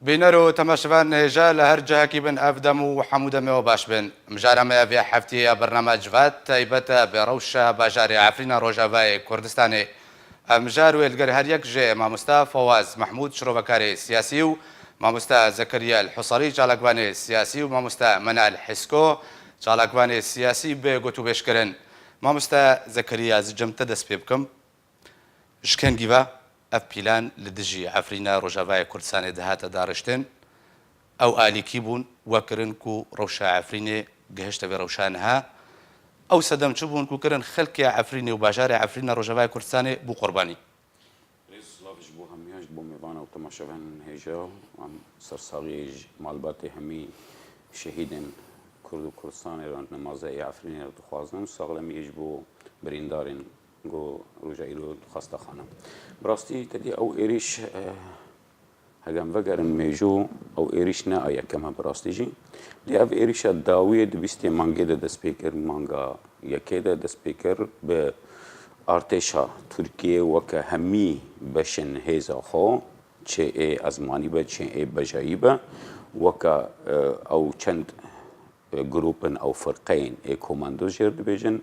بینەرۆ تەماشەوان هێژە لە هەر جەهەکی بن ئەفدەم و هەموو دەمەوە باش بن مژارەمەیە بێ هەفتەیە بەرنامە جوات تایبەتە بێڕەوشە باژاری ئافرینە ڕۆژاوای کوردستانê ئەمژار وێلگەر هەر یەک ژێ مامۆستا فەواز مەحموود شرۆڤەکارێ سیاسی و مامۆستا زەکەریا الحوسەڕی چالاکوانێ سیاسی و مامۆستا مەنال حیسکۆ چالاکوانێ سیاسی بێ گوت و بێشکردن مامۆستا زەکەریا زجمتە دەست پێ بکەم شکەنگیڤە ئەف پیلان لە دژی ئەفرینە ڕۆژاوای کوردستانê دەهاتە داڕشتن ئەو ئالیکی بوون وەکردن و ڕەوشە ئەفرینێ گەهشتە بێ ڕەوشانها ئەو سەدەم چ بوون و کردن خەڵکی ئەفرینێ و باژارێ ئەفرینە ڕۆژاوای کوردستانê بوو قوربانی سلاڤش بۆ هەمیاش بۆ میوانە و تەماشەوان هێژە ئەم سەرساغیەژ مالباتێ هەمی شەهیدên کورد و کوردستانê را نمازەی ئەفرینێ دخوازن ساغلەمیەش بۆ بریندارên گۆ ڕۆژە ئیرۆ دخواستەخانە بڕاستی تەدی ئەو ئێریش هەگەم vەگەرن مێژوو ئەو ئێریش نە یەکەمە بڕاستیژی لێ ئەv ئێریشە داویە دوبیستێ مانگێدا دەست پێ کرد مانگا یەکێدا دەست پێ کرد بە ئارتێشا تورکیە وەکە هەمی بەشن هێزا خۆ چێ ئێ ئەزمانی بە چێ ئێ بەژایی بە وەکە ئەو چەند گروپن ئەو فرقەین ئێ کۆماندۆ ژێر دەبێژن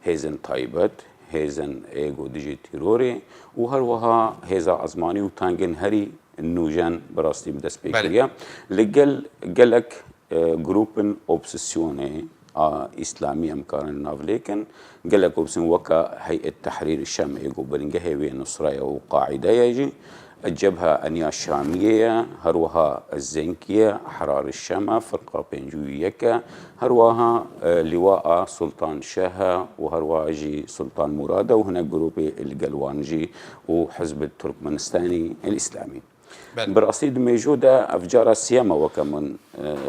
هێزن تایبەت هێزن ئێگۆ دژی تیرۆرێ و هەروەها هێزا ئەزمانی و تانگن هەری نوژەن بەڕاستی دەست پێ کردە لەگەل گەلک گروپن ئۆبسسیۆنێ ئیسلامی ئەمکارن ناولێکن گەلک ئۆبسیۆن وەکە هەیئەت تەحریر شەم ئێگۆ بەرینگە هێوێ نوسرایە و قاعیدەیەژی الجبهة أنيا الشامية هروها الزنكية حرار الشمة فرقة بنجويكا هروها لواء سلطان شاها وهروها جي سلطان مرادة وهنا جروبي القلوانجي وحزب التركمانستاني الإسلامي برأسي موجودة أفجار السيامة وكمن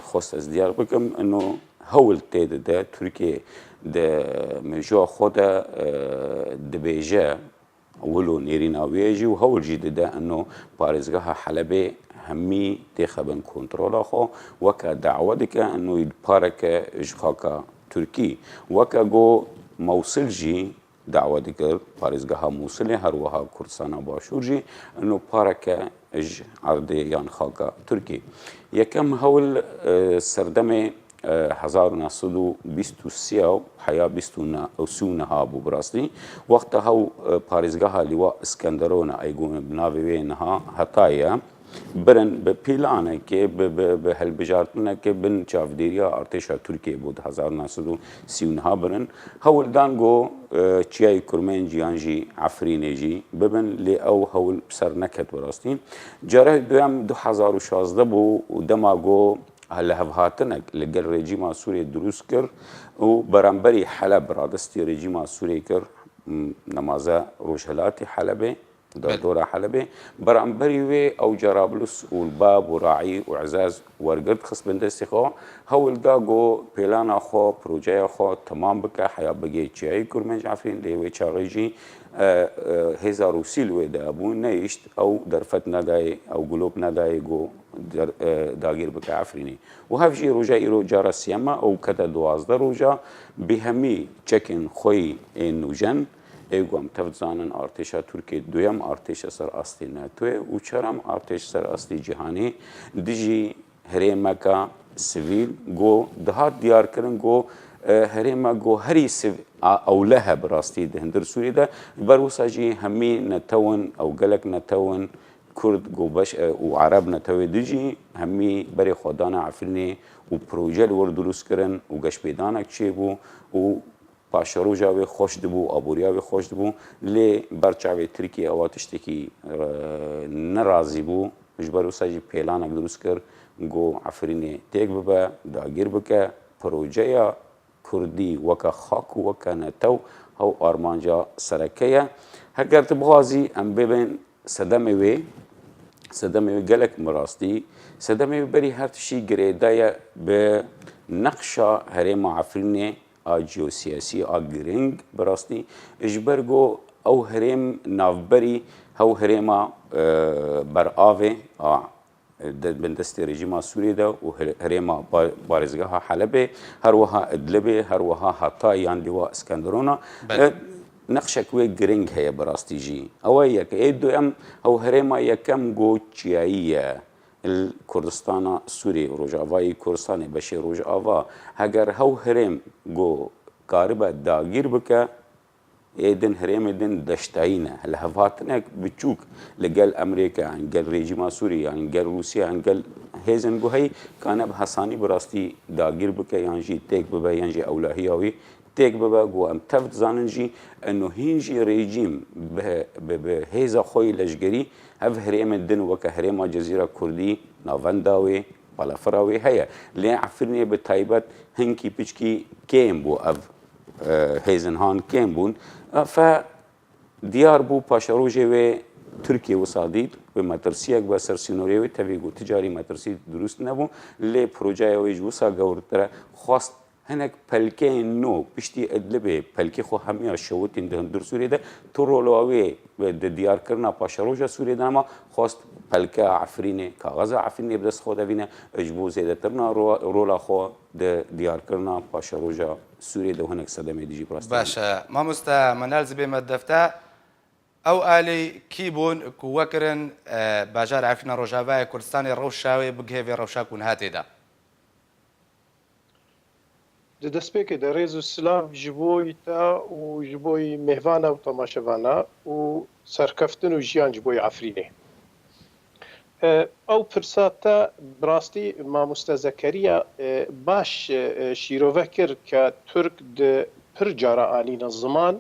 خص ازديار بكم أنه هول تيد ده تركيا ده موجوع خدا دبيجا ولو نيريناويجي وهول جديد ده انه بارزغها حلبة همي تخبن كنترول خو وكا دعوتك انه يبارك اجخاكا تركي وكا جو موصل جي دعوتك بارزغها موصل هروها كردستان باشور جي انه بارك اج عرضي يان خاكا تركي يكم هول سردمه 1923 حیا 23 بو براستی وقت هاو پاریزگاه لیوا اسکندرون ایگون بناوی نها هتایا برن به پیلانه که به هلبجارتنه که بن چافدیریا ارتشا ترکیه بود 1939 برن هول دانگو چیای کرمن جیانجی عفرینجی ببن لی او هول بسر نکت براستی جاره دوام 2016 بو و دماغو هل هفهاتنك لقل رجيم سوريا دروس كر وبرامبري حلب رادستي رجيم سوريا كر نمازة روشهلاتي حلبة دورة حلبة برامبري وي أو جرابلس والباب وراعي وعزاز ورقد خص بندستي خو هول داغو بيلانا خو بروجايا خو تمام بك حيا بقي تشاي كرمن جعفرين ليوي تشاغيجي هزار وسيل ودا ابو نيشت او درفت نداي او قلوب نداي جو داغير بك عفريني وهافجي روجا ايرو جارا سيما او كذا دوازده روجا بهمي تشكن خوي نوجن ايغوم تفزانن ارتشا تركي دويم ارتشا سر اصلي ناتو وچرم ارتش سر اصلي جهاني دجي هريمكا سيفيل جو دهات ديار كرن جو هريما جو هري سيف او لها براستي دهندر سوري ده بروساجي همي نتون او قلق نتون كرد جو باش وعرب نتوي دجي همي بري خدانا عفرني وبروجل وردروس كرن وقش بيدانك چيبو و پاشروجاوی خوش دبو آبوریاوی خوش دبو لی برچاوی ترکیه اواتشتکی نرازی بو جبرو ساجی پیلانک دروست کر گو عفرینی تیک ببا داگیر بکه پروژه کردی وکا خاک وکا نتو هاو آرمانجا سرکیه هگر تبغازی ام ببین صدمه گلک مراستی صدمه بری هر تشی گریدای به نقشا هرم عفرینی جیوسیاسی گرینگ براستی اجبرگو او هرم نافبری هاو هرما برآوه بندست رژیم سوریه ده و هرما بارزگاه حلبه هروها ادلبه هروها حتی یان لیوا اسکندرونا نقشك وي جرينج هي براستيجي او يك ايدو ام او هرما يكم جو تشيايه کردستان سوری روجاوای کردستان بشه روجاوا هگر هاو هرم گو کاربا داگیر بکه ایدن هرم ایدن دشتاینه الهفاتنك بتشوك لقال امريكا عن قال ريجيما سوريا عن قال روسيا عن قال هيزن هي كان بحساني براستي داغير بك ينجي تيك ببا ينجي اولهياوي تيك ببا جو ام تفت زاننجي انه هينجي ريجيم بهيزا خوي لشجري هف هرم الدن وكهرم جزيره كردي نافنداوي بالافراوي هي لي عفرني بتايبت هنكي بيشكي كيم بو اف هيزنهان كيم بون ف ديار بو باشاروجي و تركيا وصاديد ومترسيك بسر سينوريو تبيغو تجاري مترسي دروست نبو لي بروجاي ويجوسا غورترا خواست هناك بلكين نو بشتي ادلبي بلكي خو همي الشوت اندهن در سوريا ده ترولواوي ديار كرنا باشاروجا سوريا ده ما خواست بلكا عفريني كاغاز عفريني بدس خو دفينا اجبو زيده ترنا رولا خو ديار كرنا باشاروجا سوريا ده هناك صدمه ديجي براستي باشا ما مستا منال زبي مدفتا او الي كيبون كوكرن باجار عفنا روجافا كردستاني روشاوي بگهوي روشاكون هاتي ده د دەستپێکێ دەڕێز و سلااف ji بۆی تا و ji بۆی مهوانە و تەماشەوانە و سەرکەفتن و ژیان ji بۆی عفرینێ ئەو پرساتە بڕاستی مامۆستا زەکەریە باش شیرۆڤە کرد کە تورک پر جارە ئالینە زمان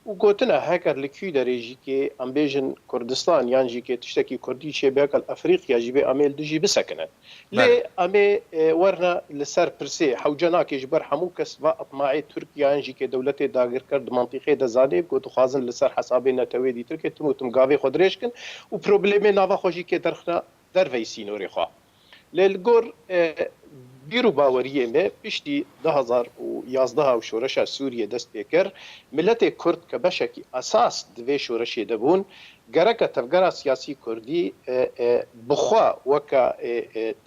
و گوتنە هەکەر li کوێ دەرێژیکێ ئەم بێژن کوردستان یانجیکێ تشتێکی کوردی چێ بێکەل ئەفریقیا جی بێ ئەمێل دژی بسەکنن لێ ئەمێ وەرنە لەسەر پرسێ حەوجە ناکێش بەر هەموو کەس va ئەطماعی تورکیانجیکێ دەولەتێ داگیرکرد منتیقێ دەزانێ گوت خوازن لەسەر حسابێ نەتەوێدی تورکێ تم وتم گاوێ خۆ درێژکن و پرۆبلێمێ ناوا خۆشیکێ دەرخنا دەرڤەی سینۆری خوا لێ لگۆر بیر و باوەریە مێ پشتی 2011 و شۆرەشە سووریە دەست پێ کرد ملەتێک کورد کە بەشێکی ئەساس دوێ شۆرەشێ دەبوون گەرەکە تەفگەرا سیاسی کوردی بخوا وەکە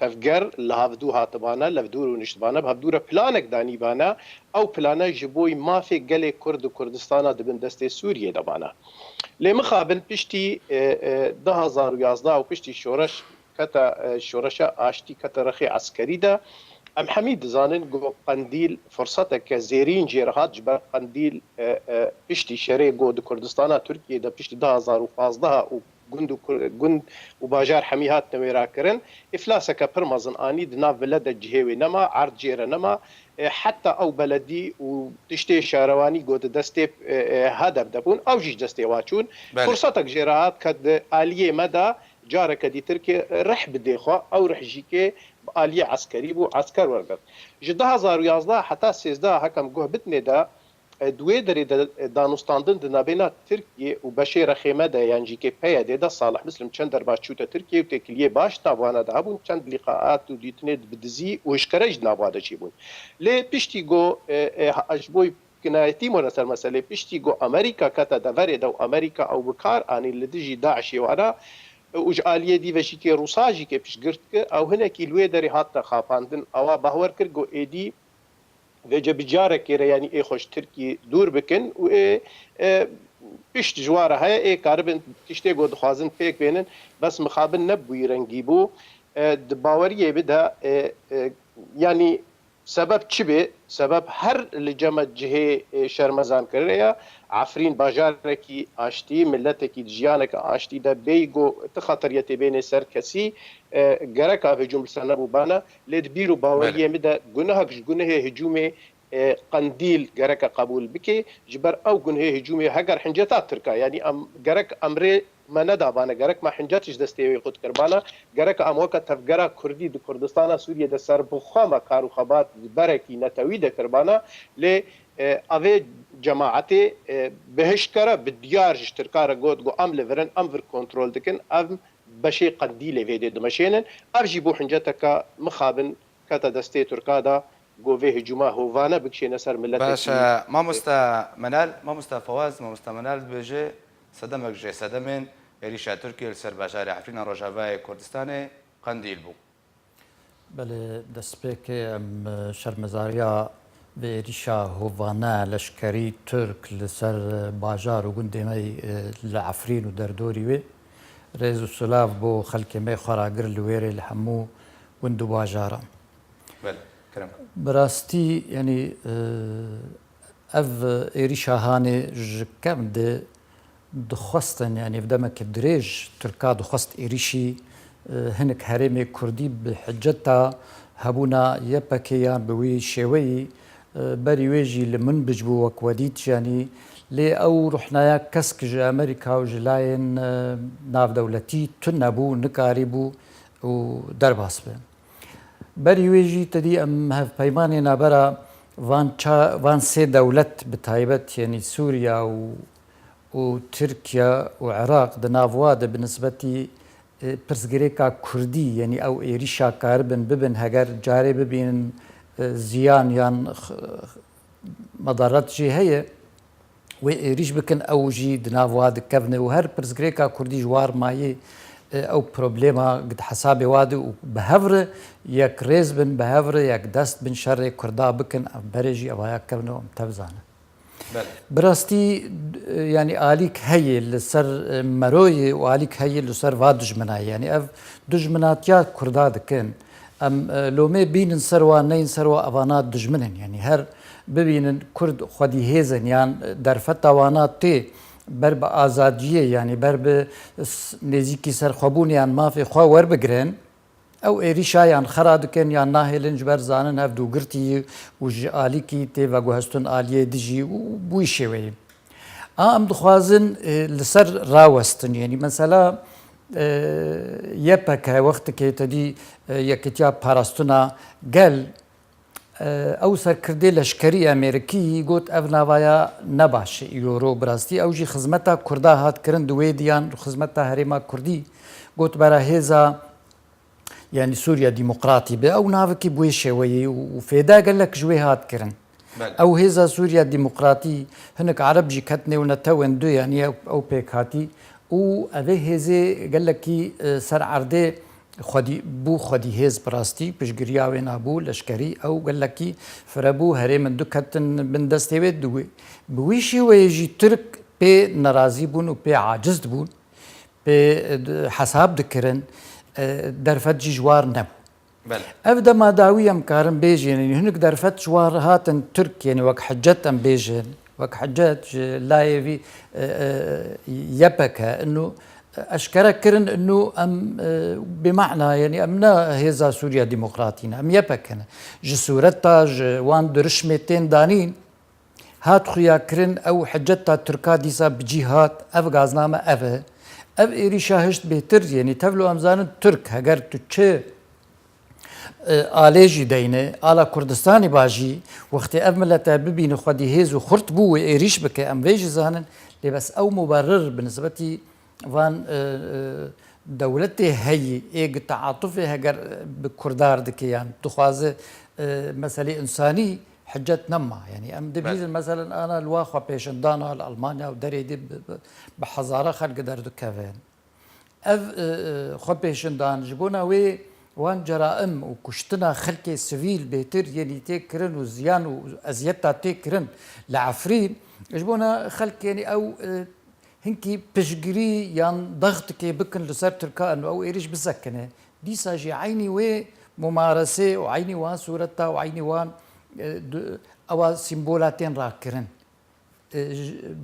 تەفگەر لە هەفتوو هاتبانە لە دوور و نیشتبانە هەفتوورە پلانێک دانیبانە ئەو پلانە ji بۆی مافێک gelێک کورد و کوردستانە دەبن دەستێ سووریە دەبانە لێ مخابن پشتی 2011 و پشتی شۆرەش کەتە شۆرەشە ئاشتی کەتە ڕەخی عسکەریدا ئەم هەمی دەزانن گۆ قەندیل فرسەتێکە زێرین جێرهات ji ber قەندیل پشتی شەرێ گۆ di کوردستانە تورکیەدا پشتی 2015 و گوند و باژار هەمی هاتنە وێراکردن ئیفلاسەکە پڕ مەزنئانی di nav veleda cihêwê nema erd jêre nema heta ew beledî û tiştê şarewanî got destê hedef debûn ew jî destê waçûn فرسەtek jêre hat ke di aliyê me de careke dîtir kê rih bidê xwe ew rih jîkê aliyê eskerî bû esker wergirt ji 2011 heta 13 hekem guh bitnê de دوێ derê de danûstandin di navbêna Tirkiye û beşê rexême de yan jîkê peye dê de Salih Mislim çend derbaş çûte Tirkiye û têkiliyê baş navana de hebûn çend lîqaat û dîtinê bi dizî û hişkere ji nava de çîbûn lê piştî got ji bo kinayetî mone ser meselê piştî got Amerîka kete deverê de û Amerîka ew bi kar anî li dijî Daişê wana û ji aliyê dîve jîkê Rûsa jîkê piştgirt kir ew hinekî li wê derê hat te xapandin ewa bawer kir got êdî vêce bi carekê re yanî ê xweş Tirkî dûr bikin û ê pişt ji wan re heye ê karibin tiştê got dixwazin pêk bênin bes mixabin nebûyî rengî bû di baweriyê bi de yanî sebeb çi bê sebeb her li cema cihê şermezankirinê ye Afrîn bajarekî aştî milletekî jiyaneke aştî de bêyî got ti xeteriyetê bênê ser kesî gerek hecûm li ser nebûbane lê di bîr û baweriyê min de gunehek ji gunehê hicûmê قندیل gerek qebûl bike ji ber ew gunhê hicûmê heger hinceta Tirka yanî em gerek emrê me nedabane gerek me hincet ji destê wê xwe dikirbane gerek em weke tevgera Kurdî di Kurdistana Sûriyê de serbixwe me kar û xebat berekî netewî de kirbane lê evê cemaetê bi hişkere bi diyar ji Tirka re got em li virin em vir kontrol dikin ev beşê qendîlê vê dê dimeşênin ev jî bo hinceteka mixabin kete destê Tirka da گوێ هجوما هۆڤانە بکشێنە سەر ملت باشە مامۆستا منال مامۆستا فەواز مامۆستا منال بێژێ سەدەمێک ژێ سەدەمێن عێریشا تورکی لەسەر باژاری عەفرینە ڕۆژاوای کوردستانê قەندیل بوو بەێ دەستپێکێ ئەم شەرمەزاریە بە عێریشا هۆڤانە لەشکەری تورک لەسەر باژار و گوندێمەی لە عەفرین و دەردۆری وێ ريز وسلاف بو خلكي مي خراقر لويري الحمو وندو باجارة بله كرم براستي يعني اف ايري شاهاني جكم دي دخواستن يعني بدمك بدريج تركا دخواست ايريشي هنك هرمي كردي بحجتها هبونا يبكيان بوي شوي بري ويجي لمن بجبو وكوديت يعني لي او رحنا كسك جا امريكا وجلاين ناف دولتي تنبو نكاريبو ودرباس به بري ويجي تدي ام هف بيماني نابرا وان سي دولت بتايبت يعني سوريا وتركيا وعراق دنافواد بالنسبة برسگريكا كردي يعني او ايريشا كاربن ببن هجر جاري ببين زيان يان مضارات جي هي وإيريش بكن او جي دنافواد كفنه وهر برسگريكا كردي جوار ماي او بروبليما قد حسابي وادي وبهفر يك ريز بن بهفر يك دست بن شر كردا بكن بريجي او هيا كفنه متفزانه براستي يعني آليك هي لسر مروي وآليك هي لسر وادجمنا يعني اف دجمناتيا كردا دكن ام لومي بين سروا نين سروا افانات دجمنن يعني هر ببين كرد خدي هيزن يعني درفتا وانات تي برب آزادية يعني برب نزيكي سر خبون يعني ما في خوا ور بگرن او ایریشا یان خراد کن یان ناهلن جبر زانن هف دوگرتی وج آلیکی تی و گوهستون آلیه دیجی و بوی شوی ام دخوازن لسر راوستن يعني مثلا يبك وقت كي تدي يكتيا باراستونا قال او سر كردي لشكري امريكي قوت افناوايا نباش يورو براستي او جي خدمتا كردا هات كرن دويديان خدمتا هريما كردي قوت برا هيزا يعني سوريا ديمقراطي به او نافكي بوي شوي وفيدا قال لك جوي هات كرن او هيزا سوريا ديمقراطي هناك عرب جي كتني ونتوين دو يعني او بيك هاتي و اوه هيزي قال لك سر عرضي خودي هيز براستي بشجريا وين ابو لشكري او قال لك فربو هري من دو كتن بن دستي دوي بوي شوي يجي ترك بي نرازي بون و بي عاجز بون بي حساب دكرن درفت جوار نبو افدا ما داوي ام كارن بيجي يعني هناك درفت جوار هاتن ترك يعني وك حجت ام بيجن وك حجت لا يبي يبكى انه اشكرك كرن انه ام بمعنى يعني امنا هيزا سوريا ديمقراطينا ام يبكنا جسورتا وان درشمتين دانين هات خويا كرن او حجتها تركا ديسا بجهات اف غازنامه اف ايري شاهشت بهتر يعني تفلو امزان ترك هگر تچه آلیجی دینه آلا کردستانی باجی وقتی اف ملتا ببین خودی هیز و خورت بو ایریش بکه ام ویج زانن لبس او مبرر بالنسبه وان دولتي هي ايق تعاطفي هگر بكردار دكيان تخوازه مسألة إنساني حجت نما يعني ام دبيز مثلا انا الواخا بيشندانا لألمانيا ودري دي بحزارة خلق دردو كافين اف خو بيشندان جبونا وي وان جرائم وكشتنا خلقي سيفيل بيتر يعني تيكرن وزيان وازيتا تيكرن لعفرين جبونا خلق يعني او هنكي بشجري يان ضغط كي بكن لسر تركا انه او ايريش بسكنه دي ساجي عيني وي ممارسه وعيني وان صورتها وعيني وان او سيمبولاتين راكرن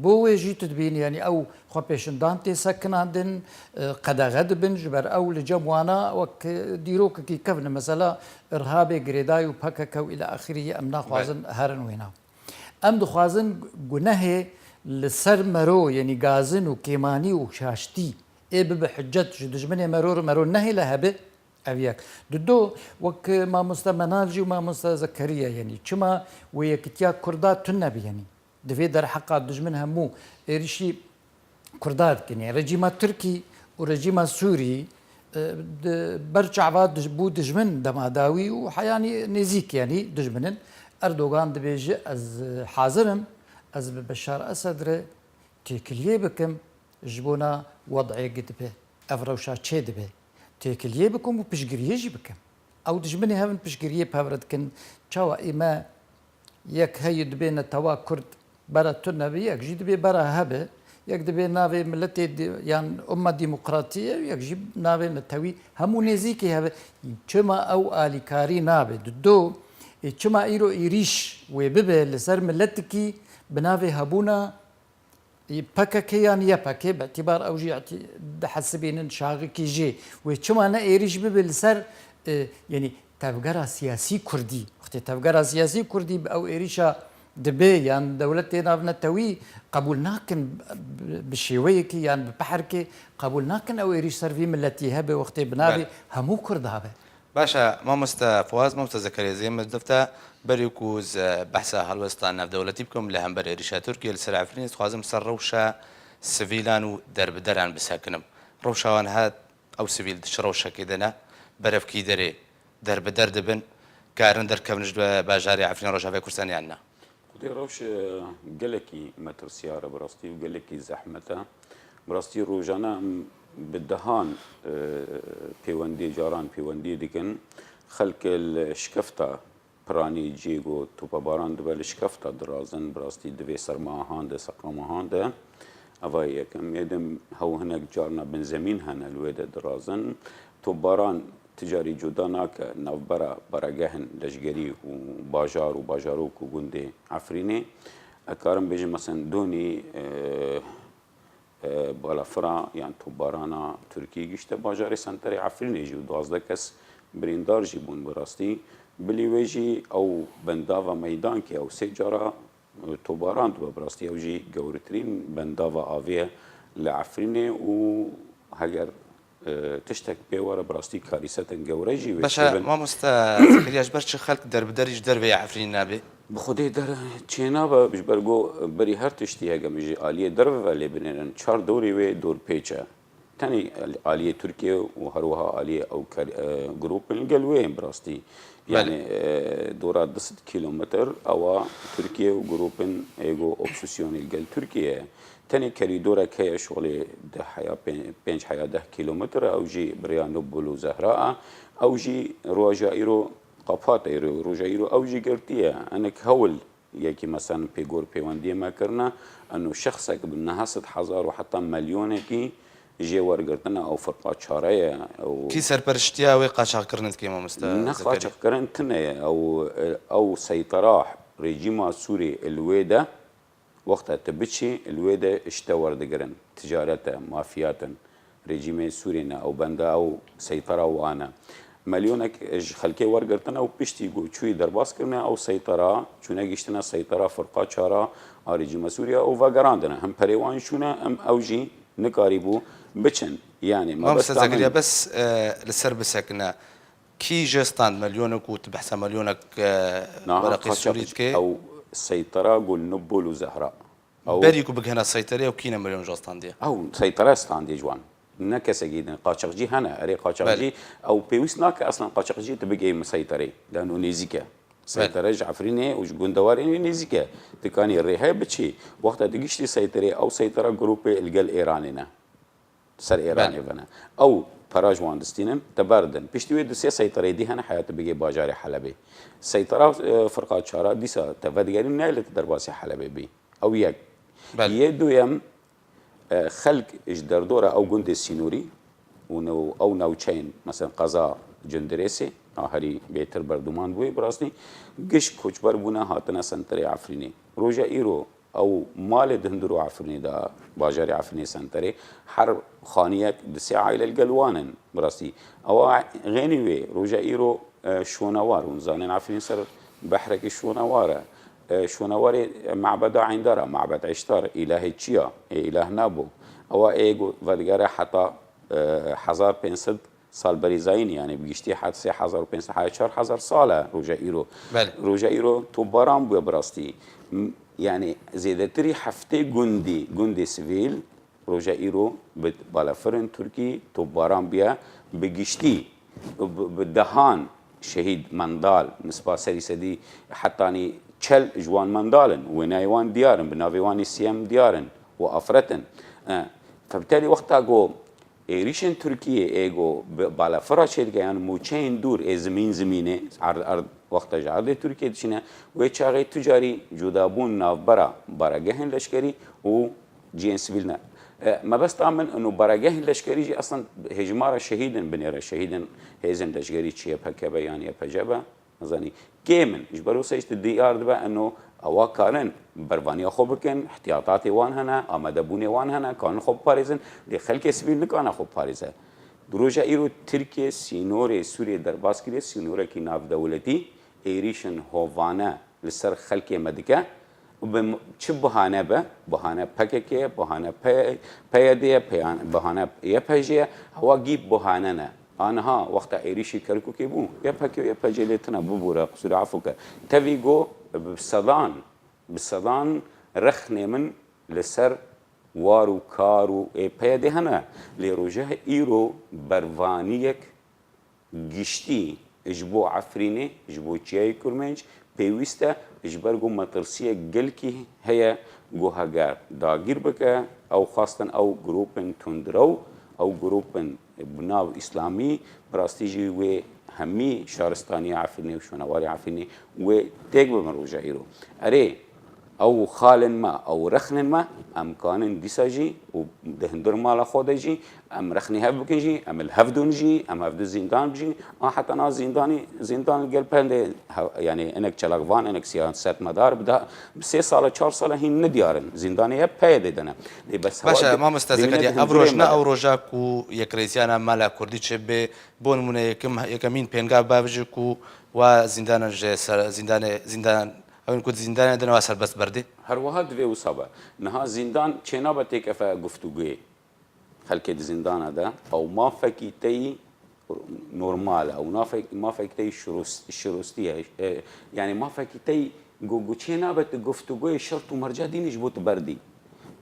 بو جيت تبين يعني او خو بيشندان تي سكن عندن قد غد بن جبر او لجموانا وك ديروك كي كفن مثلا ارهابي غريداي وبكك الى اخره امنا خوازن هرن وينا ام دخوازن گناه لسر مرو يعني غازن وكيماني وشاشتي اي بحجت دجمنه مرو نهي لهبه أبيك دو وك ما مستمنالجي وما مستذكرية يعني كما ويكتيا كردات تنبي يعني دفي در حقا دجمنها مو ريشي كردات يعني رجيم تركي ورجيم سوري برجع بعد بو دجمن دماداوي وحياني نزيك يعني دجمنن أردوغان دبيجي از حاضرم از بشار أسد تيكليه بكم جبونا وضعي قد به أفروشا تشي دبه تيكليه بكم وبشجريه جي بكم او دجمني هافن بشجريه بهافرد كن تشاوا اما يك هيد بين توا كرد برا تنبي يك جيد بي برا هبه یەک دەبێ ناوێ ملەتێ یان ئومە دیموقراتیە یەک ژی ناوێ نەتەوی هەموو نێزیکی هەبێ چما ئەو ئالیکاری نابێت دۆ چما ئیرۆ ئیریش وێ ببێ لەسەر ملەتێکی بناوێ هەبوونە پەکەکەیان یەپەکێ بەتیبار ئەوژی دەحەسبێنن شاغێکی ژێ وێ چمانە ئێریش ببێ لەسەر یعنی تەبگەرە سیاسی کوردی وقتی تەبگەرە سیاسی کوردی ئەو ئێریشە دەبێ یان دەولەت تێناونەتەوی قبول ناکەن بشێوەیەکی یان بپەحرکێ قبول ناکەن ئەو ئێریش سەروی ملەتی هەبێ وقتی بناوێ هەموو کورد هەبێ باشە مامۆستا فواز مامۆستا زەکەریا زێمە دەفتە بەرێک و بەحسا هەڵوەستان ناودەوڵەتی بکەم لە هەمبەر ئێریشا تورکیا لەسەر عفرینێ خوازم سەر ڕەوشە سڤیلان و دەربدەران بساکنم ڕەوشاوان هات ئەو سڤیل دش ڕەوشەکەی دەنا بەرەفکی دەرێ دەربدەر دەبن کارن دەرکەونش باژاری عفرین ڕۆژاوای کوردستانیان نا خودی ڕەوش gelekî مەترسیارە بڕاستی و gelekî zehmete بڕاستی ڕۆژانە بدەهان پەیوەندی جاران پەیوەندی dikin xelkê li şikefta piranî cêg û topabaran dibe li şikefta dirazin birastî divê sermahan de seqamahan de eva yekim êdim hew hinek carna binzemîn hene li wê de dirazin topbaran ticarî cuda nake navbera baregehên leşgerî û bajar û bajarok û gundê Efrînê ekarim bêjim mesen donî balafira yan topbarana Tirkiyê gişte bajarê senterê Efrînê jî û 12 kes birîndar jî bûn bi rastî bilî wê jî ew bendava meydankê ew sê cara topbaran dibe bi rastî ew jî gewretirîn bendava avê ye li Efrînê û heger tiştek pê were bi rastî karîsetên gewre jî wê باشە مامۆستا زەکەریاش بەر چ خەڵک دەربدەریش دەرvê عفرین نابێ bi xudê çênabe ji ber got berî her tiştî hege min jî aliyê derve lê binêrin çar dowrê wê dorpêç e tenê aliyê Tirkiye û herwiha aliyê ew grûpên gel wê yên bi rastî yani dora 10 kilometr ewa Tirkiye û grûpên êgo opsîsyonê gel Tirkiye tenê kerîdorek heye şolê de heya 5 heya 10 kilometr ew jî biriya Nobel û Zehra e ew jî roja îro qapata îro roja îro ew jî girtiye hinek hewl yekî meselên pêgor pêwendiyê me kirine enu şexsek bi nehesit hezar û heta milyonekî jê wergirtina ew firqa çare ye کی سەرپەرشتیا وێ قاچاقکردنت کێ مامۆستا nexaçekirin tune ye ew seytera rejîma Sûrê li wê de wexta te biçî li wê de işte werdigirin ticarete mafiyatin rejîmê Sûrê ne ew benda ew seytera wan e milyonek ji xelkê wergirtina ew piştî çûyî derbas kirine ew seytera çûne giştina seytera firqa çara a rejîma Sûriya ew vegerandine hem perê wan çûne em ew jî nikarîbû biçin yani مامۆستا زەکەریا بەس لەسەر بسەکنە کی ژێستاند مەلیۆنێک و بەحسا مەلیۆنێک وەرەقی سووری بکێ ew seytera gul Nobel û Zehra بەریک و بگهێنە سەیتەرێ و کینە مەلیۆن ژێستاندیە ew seytera standê ciwan ne kesekî din qaçaxcî hene erê qaçaxcî ew pêwîst nake eslan qaçaxcî tu bigê seyterê lano nêzik e seytere ji Efrînê û ji gundewarê nêzik e tikanî rêhe biçî wexta digiştî seyterê ew seytera grûpê li gel Îranê ne ser Îranê vene ew para ji wan distînin te berdin piştî wê di sê seyterê dî hene heya tu bigê bajarê Helebê seytera firqa çara dîsa te vedigerîn nayê tu derbasî Helebê bî ew yek yê duyem xelk ji derdora ew gundê Sînûrî û ew navçeyên mesela qeza Cindirêsê herî bêtir berduman bûye bi rastî giş koçber bûne hatine senterê Efrînê roja îro ew malê di hundir û Efrînê de bajarê Efrînê senterê her xaniyek di sê aîle li gel wan in bi rastî ewa ghênî wê roja îro şonewar hûn zanên Efrîn ser behrekî şonewar e şonewarê mebeda Eyndar e mebed Eştar îlahê çi ye ê îlah nabû ewa êgo vedigere heta 1500 sal berîzayîn yani bigiştî 3500 4000 sal e roja îro roja îro topbaran bûye bi rastî yani zêdetirî heftê gundê sivîl roja îro bi balafirên Tirkî topbaran bûye bi giştî bi dehan şehîd mendal nisba serî sedî hetanî çel ji wan mendalin wêneyê wan diyar in bi navê wanî siyem diyar in û afretin febitelî wexta got êrişên Tirkiyê êgo balafira çêdike yani mûçeyên dûr ê zimînê wexta ji erdê Tirkiye diçîne wê çaxê ticarî cudabûn navbera baregehên leşkerî û جين سبيلنا ما بس طامن انه برجه لشكري اصلا هجمار شهيدا بنيره شهيدا هيزن لشكري شيء بكبا يعني بجبا نظني كيمن اجبروا سيست الديار دبا انه اوا كارن بربانيا خو بكن احتياطاتي وان هنا امدبوني وان هنا كان خو باريزن لخلك سبيل كان خو باريزه دروجا ايرو تركيا سينوري سوريا درباس كري سينورا كي ناف دولتي ايريشن هوفانا لسر خلك مدكه چه بهانه به بهانه پککه بهانه پیاده بهانه یه پجیه هوا گیب بهانه نه آنها وقت ایریشی کرکو که بو یه پکی یه پجیلتنا ببوره قصور عفو که تفیگو بصدان رخنه من لسر وارو کارو پیاده هنه لیروجه ایرو بروانیک گشتی اجبو عفرینه اجبو چیای کرمنج پیوسته اجبرگو مطرسیه گلکی هیا گو هگر داگیر بکه او خواستن او گروپن تندرو او گروپن بناو اسلامی براستیجی و همی شهرستانی عفرینه و شونواری عفرینه و تیگ بمروجه ایرو اره او خالن ما او رخن ما امکان دیساجی و دهندر مال خودجی ام رخنی هف بکنجی ام الهفدون جی ام هفدو زندان بجی حتی انا زندان گل پنده يعني انك چلاغوان انك سیاست مدار بدا 3 سال 4 سال هین ندیارن زندانی پیدا دادن بس باشه ما مستذكر ابروجنا او روجاكو يكريزيانا مالا كردي چه بون من يكمين پنگا باوجكو و زندان اون كنت زندان دنا واسر بس بردي هر واحد في وصابه نها زندان چنا بتك اف گفتگوی خلك زندان ده او ما فكيتي نورمال او ما فكيتي شروستيه يعني ما فكيتي گو چنا بت گفتگوی شرط و مرجع دینش بوت بردي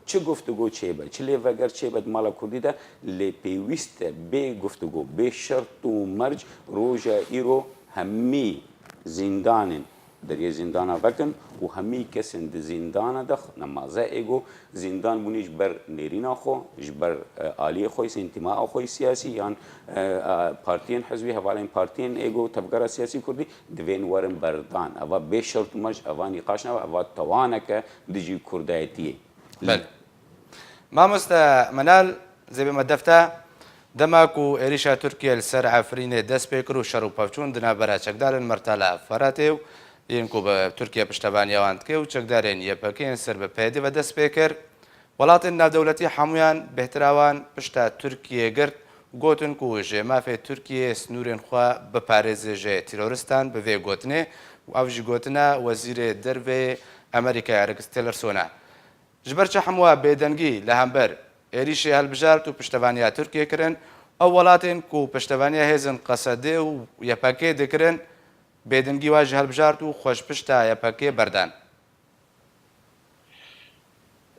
چه گفتگو چه بد چه لیوگر چه بد مالا کردی ده لی پیوست به گفتگو به شرط و مرج روجا ایرو همی زندان در یه زندان وکن و همی کسین در زندان دخ نمازه ایگو زندان بونیش بر نیرینا خو بر آلی خوی انتماع خوی سیاسی یان پارتین حزبی حوالین پارتین ایگو تبکر سیاسی کردی دوین ورن بردان اوا به شرط مج اوا نقاش نوا اوا توانک دیجی کردایتیه بله ما منال زي ما دفتا دماكو إريشا تركيا السر عفرين دس بيكرو شرو بافچون دنا برا چكدارن مرتالا فراتيو ينكو بتركيا بشتبانيا واندكيو چكدارن يبكين سر بپيدي و دس بيكر ولاتن ناو دولتي حمويان بهتراوان بشتا تركيا گرد گوتن کو جما في تركيا سنورن خوا بپاريز جه تيرورستان بوي گوتنه و او جي گوتنا وزير دربي امريكا ريكس تيلرسونا جبرچ حموا بيدنگي لهمبر إيريشي هالبجارت و پشتوانيا تركيا كرن او ولاتن کو پشتوانيا هزن قصده و يپاكي دكرن بيدنگي واجه هالبجارت و خوش پشتا يپاكي بردان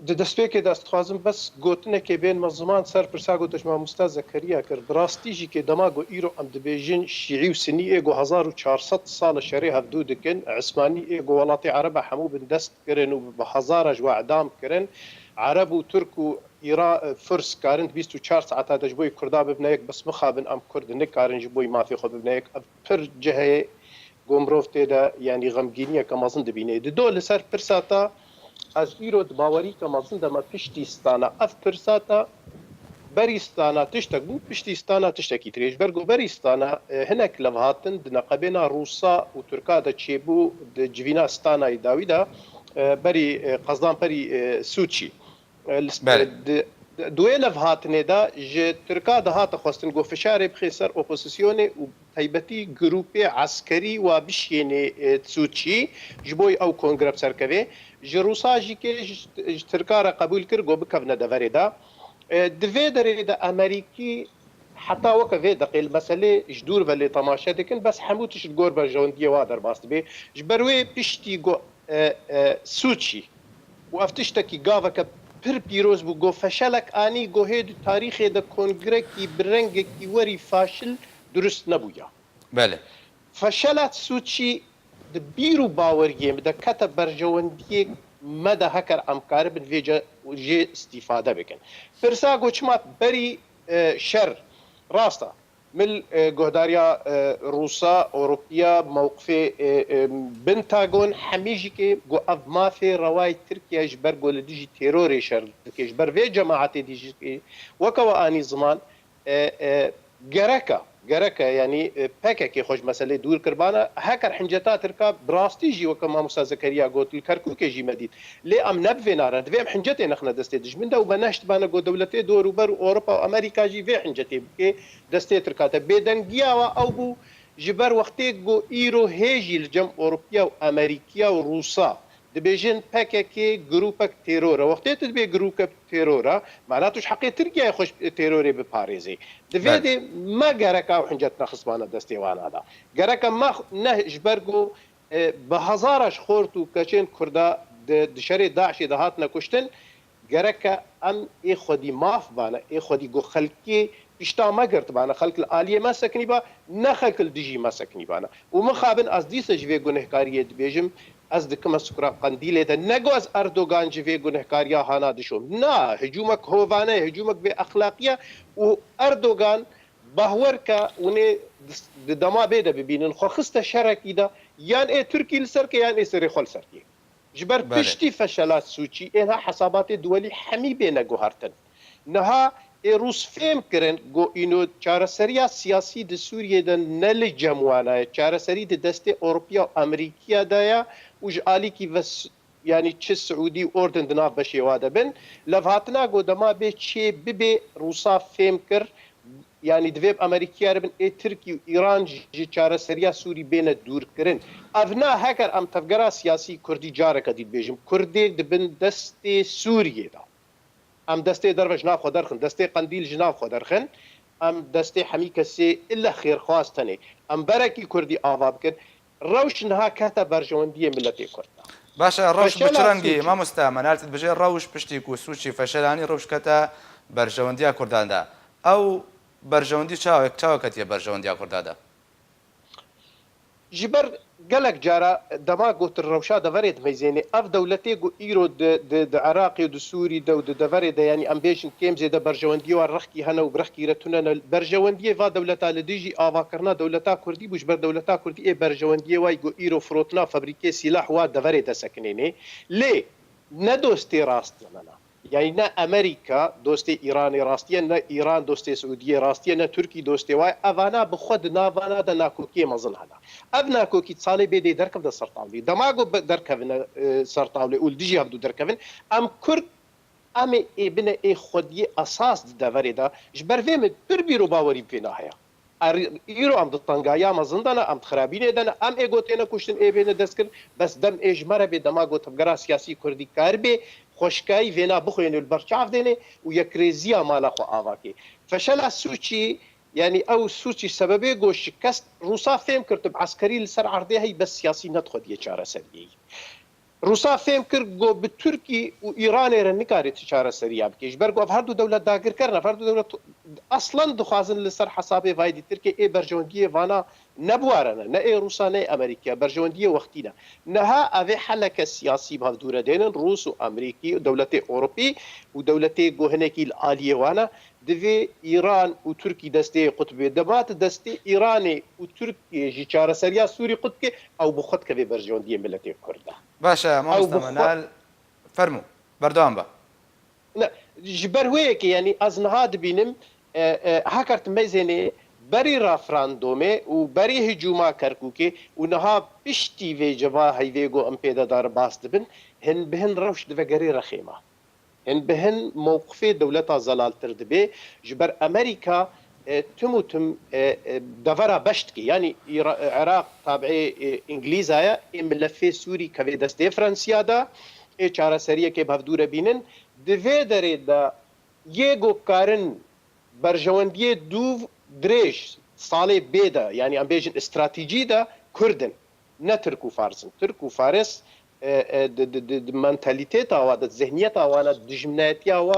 دەستپێکی دەستخوازم بەس گوتنێکی بێن مە زمان سەر پرسا گوتش مامۆستا زەکەریا کرد ڕاستیژی کێ دەماگۆ ئیرۆ ئەم دەبێژن شیعی و سنی ئێگۆ 1400 ساڵە شەرێ هەفتوو دکن عسمانی ئێگۆ وڵاتی عەرەبە هەموو بن دەست کردن و بە هەزارەش وەعدام کردن عەرەب و تورک و ئیرا فرس کارن 24 ساعتا دەش بۆی کوردا ببنەیەک بەس مخابن ئەم کورد نکارن ji بۆی مافی خۆ ببنەیەک پر جهەیە گۆمرۆڤ تێدا یعنی غەمگینیە کە مەزن دەبینێ دۆ لەسەر پرساتا از ایرو باوری که مازن دم پشتیستانا اف پرساتا بریستانا تشتک بو پشتیستانا تشتکی تریش برگو بریستانا هنک لوهاتن دنقبینا روسا و ترکا دا چیبو د جویناستانا داویدا بری قصدان بری سوچی دوی لوهاتنه دا ج ترکا دا هات خواستن گو فشار بخیسر اپوزیسیون و تایبتی گروپ عسکری و بشینه سوچی جبوی او کنگرب سرکوی جروسا جی که ترکا قبول کرد گو بکونا دوری دا دوی داری دا امریکی حتی وکا وی دقیل مسئله جدور ولی تماشا دکن بس حموتش الگور برجوندیه وادر باست بی جبروی پشتی گو سوچی و افتشتکی گاوه که پر پیروز بو گو فشلک آنی گو هید تاریخ دا کنگره کی برنگ کی وری فاشل درست نبویا بله فشلت سوچی د بیرو باوریم د کته برجوندی مدى هکر امکار بن ویجا جي استفاده بکن پرسا گوچمات بری شر راستا من جهداريا روسا أوروبيا موقف بنتاغون حميجي كي جو أف ما في رواي تركيا جبر جو لديجي تيروري شر كي جبر في جماعة ديجي وكوا آني زمان جركا يعني باكا كي خوش مسألة دور كربانا هكر حنجتا تركا براستي جي وكما موسى زكريا قلت الكركو كي جي مديد لي ام نبفي نارا دوام حنجتي نخنا دستي دج من دو بناشت بانا قو دولتي دور وبر اوروبا وامريكا جي في حنجتي بكي دستي تركا تبيدنجيا او بو جبر وقتي قو ايرو هيجي الجم اوروبيا وامريكا وروسا دبيجن باكاكي جروبك تيرورا وقتها تدبي جروبك تيرورا معناته حقي تركيا يخش تيروري بباريزي دفيدي ما جركا وحنجتنا خصبانا دستيوان هذا جركا ما نهج برجو بهزارش خورتو كاشين كردا دشري داعش دهاتنا كشتن جركا ام اي خدي ماف بانا اي خدي جو خلقي اشتا ما قرت بانا خلق الآلية ما سكني با نخلق الدجي ما سكني بانا ومخابن از ديسا جوي گنهكارية دبيجم از دكما سكرا قنديل هذا نجو از أردوغان جوي گنهكارية هانا دشوم نا هجومك هوفانه هجومك بأخلاقية وأردوغان باوركا وني دما بيدا ببينن خو خسته شركي دا يان اي تركي لسركي يان اي سري خل سركي جبر بشتي فشلات سوتشي انها حسابات دولي حمي بين جوهرتن نها روس فهم کرن گو اینو چارەسەریە سیاسی د سووریە د نەلی جەموانایە چارەسەری د دەستی ئۆروپیا و ئەمریکیادایە وژ ئالیکی بەس ینی چ سعودی و ئۆردن دناف بەشێوا دەبن لەڤاتنا گۆ دەما بێ چێ ببێ رووسا فێم کرد ینی divê ئەمریکیار بن ئێ ترکی و ئیران ji çarەسەریya سووری بێنە دوورکردن ئەڤنا هەکەر ئەم تەفگەرا سیاسی کوردی جارێکە دیت بێژم کوردێک دبن دەستێ سووریێدا ام دستي درب جناب خو درخن دستي قنديل جناب خو درخن ام دستي حمي كسي الا خير خواستني ام بركي كردي آواب كر روش نها كاتا برجوندية ملتي كردا باشا روش بچرنگي ما مستعمل بجي روش پشتي كو سوچي فشلاني روش كاتا برجوندية كردان دا او برجوندي چاو كتيا برجوندية كردان دا جبر قالك جارا دما قلت الروشا دفريد ميزيني اف دولتي قو ايرو د عراقي ود سوري دو دفريد يعني امبيشن كيم زي د برجوندي ورخكي هنا وبرخكي رتنا برجوندي فا دولتا لديجي اوا كرنا دولتا كردي بوش بر دولتا كردي اي برجوندي واي قو ايرو فروتنا فابريكي سلاح وا دفريد سكنيني ليه ندوستي راستنا يعني نا امريكا دوستي ايراني راستيه نا ايران دوستي سعوديه راستيه نا تركي دوستي واي افانا بخد نافانا دا ناكوكي مزن هذا ابنا كوكي تصالي بيدي دركب دا سرطاولي دماغو دركبنا سرطاولي ولديجي هبدو دركبن ام كرد ام ابن اي خدي اساس دفري دا جبر فيم بربيرو باوري فينا هيا ايرو ام دطنگايا مزندنا ام خرابين دنا ام ايغوتينا كوشتن اي بين دسكن بس دم اجمره بدماغو تبغرا سياسي كردي كاربي خوشكاي فينا بخوين البرشاف ديني ويكريزيا مالا خو آواكي فشل سوچي يعني او سوچي سببي گو شكست روسا فهم كرت عسكري لسر عرضي هي بس سياسي ندخل دي چاره سري روسا فهم كرت گو بتركي وايران رنكاري تشاره سريا بكيش برغو هردو دولت داگر کرنا هردو دولت اصلا دخازن لسر حسابي فايدي تركي اي برجونديه فانا نبوارنا نا اي روسا نا امريكا برجونديه وقتنا نها افي حلقه سياسي بهدوره دين روس وامريكي ودولتي اوروبي ودولتي جوهنكي الاليه وانا دفي ايران وتركي دستي قطبي دمات دستي ايراني وتركي جي چاره سريا سوري قطبي او بخط كبي برجونديه ملتي كردا باشا ما مستمنال فرمو بردوام با لا جبر هيك يعني ازنهاد بينم هاكرت ميزني بري رافراندومي وبري هجوما كركوكي ونها بشتي في جبا هيفيغو ام بيدا دار باست بن هن بهن روش دفقري رخيمه هن بهن موقفي دولتا زلال تردبي جبر امريكا تم دفرا بشتكي يعني عراق تابعي انجليزايا ملفي سوري كفي دستي فرنسيا دا اي چاره سريه كي بهدوره بينن دفي دري دا ييغو كارن برجونديه دوف دريش صالي بيدا يعني ام بيجن استراتيجي دا كردن نتركو فارسن تركو فارس د منتاليتيتا و د ذهنيتا و د دجمناتيا و